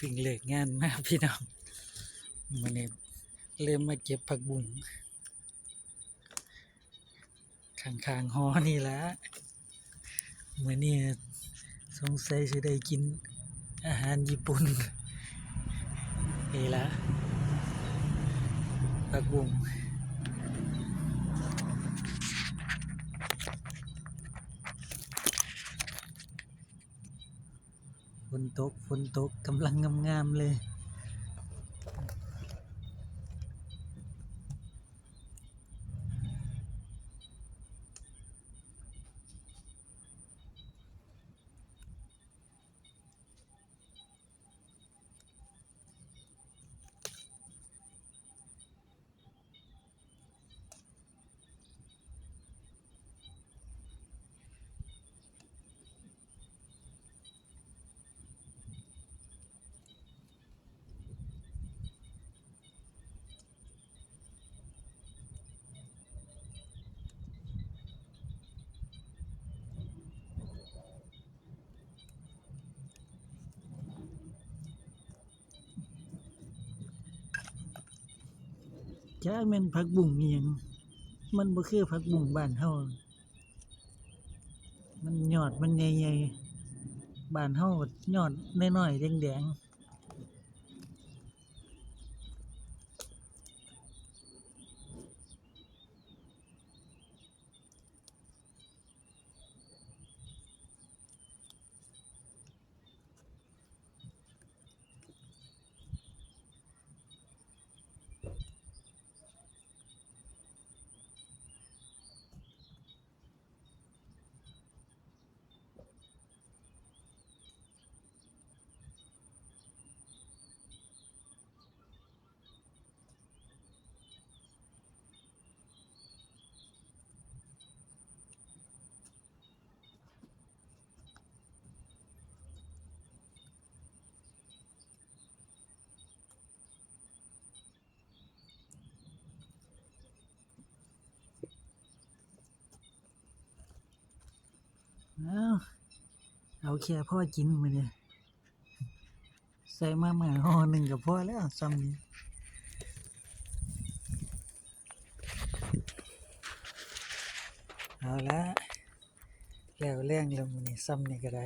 เพิ่งเลิกงานมาพี่น้องมื้อนี้เริ่มมาเก็บผักบุ้งข้างๆหอนี่ล่ะมื้อนี้สงสัยสิได้กินอาหารญี่ปุ่นนี่ล่ะผักบุ้งฝนตกกำลังงามๆเลยจักแม่นผักบุ้งอิหยังมันบ่คือผักบุ้งบ้านเฮามันยอดมันใหญ่ๆบ้านเฮายอดน้อยๆแดงๆเอาแค่พอกินมื้อนี้ใส่มาม่าห่อหนึ่งก็พอแล้วส่ำนี้เอาละแล้วแรงแล้วมื้อนี้ส่ำนี้ก็ได้